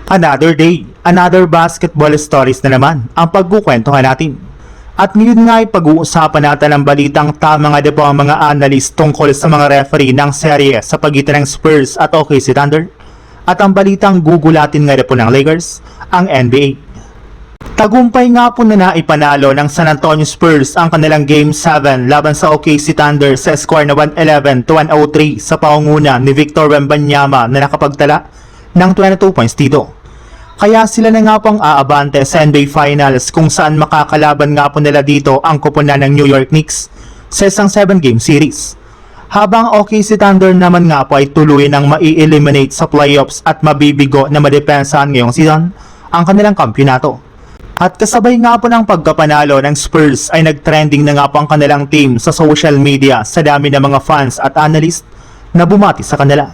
Another day, another basketball stories na naman ang pagkukwentuhan natin. At ngayon nga ay pag-uusapan natin ang balitang tama nga po ang mga analyst tungkol sa mga referee ng serye sa pagitan ng Spurs at OKC Thunder. At ang balitang gugulatin nga po ng Lakers, ang NBA. Tagumpay nga po na naipanalo ng San Antonio Spurs ang kanilang Game 7 laban sa OKC Thunder sa score na 111-103 sa pangunguna ni Victor Wembanyama na nakapagtala ng 22 points dito. Kaya sila na nga pong aabante sa NBA Finals kung saan makakalaban nga po nila dito ang koponan ng New York Knicks sa isang 7-game series. Habang OKC Thunder naman nga po ay tuloy ng mai-eliminate sa playoffs at mabibigo na madepensahan ngayong season ang kanilang kampyonato. At kasabay nga po ng pagkapanalo ng Spurs ay nagtrending na nga po ang kanilang team sa social media sa dami ng mga fans at analyst na bumati sa kanila.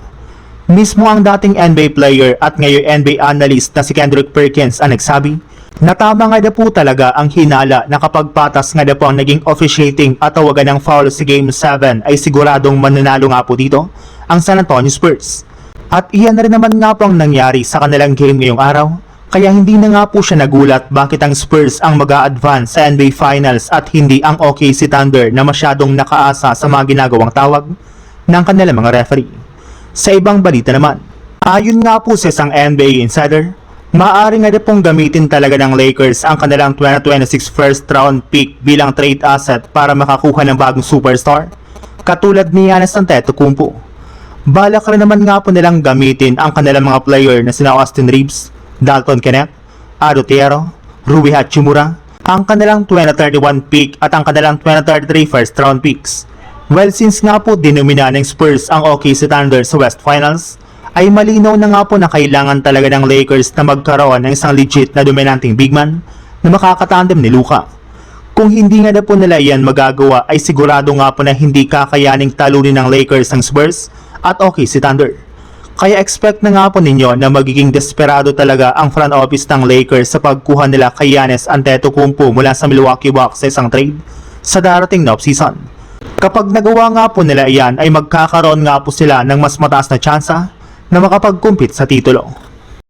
Mismo ang dating NBA player at ngayon NBA analyst na si Kendrick Perkins ang nagsabi na tama nga na po talaga ang hinala na kapag patas nga na po ang naging officiating at tawagan ng foul sa Game 7 ay siguradong mananalo nga po dito ang San Antonio Spurs. At iyan na rin naman nga po ang nangyari sa kanilang game ngayong araw, kaya hindi na nga po siya nagulat bakit ang Spurs ang mag-a-advance sa NBA Finals at hindi ang OKC Thunder na masyadong nakaasa sa mga ginagawang tawag ng kanilang mga referee. Sa ibang balita naman, ayon nga po sa isang NBA insider, maaari nga pong gamitin talaga ng Lakers ang kanilang 2026 first round pick bilang trade asset para makakuha ng bagong superstar, katulad ni Giannis Antetokounmpo. Balak rin naman nga po nilang gamitin ang kanilang mga player na sina Austin Reeves, Dalton Knecht, Ado Thiero, Rui Hachimura, ang kanilang 2031 pick at ang kanilang 2033 first round picks. Well, since nga po dinomina ng Spurs ang OKC Thunder sa West Finals, ay malinaw na nga po na kailangan talaga ng Lakers na magkaroon ng isang legit na dominanting big man na makakatandem ni Luka. Kung hindi nga na po nila yan magagawa ay sigurado nga po na hindi kakayaning talunin ng Lakers ang Spurs at OKC Thunder. Kaya expect na nga po ninyo na magiging desperado talaga ang front office ng Lakers sa pagkuha nila kay Giannis Antetokounmpo mula sa Milwaukee Bucks sa isang trade sa darating na offseason. Kapag nagawa nga po nila iyan ay magkakaroon nga po sila ng mas mataas na tsansa na makapag-compete sa titulo.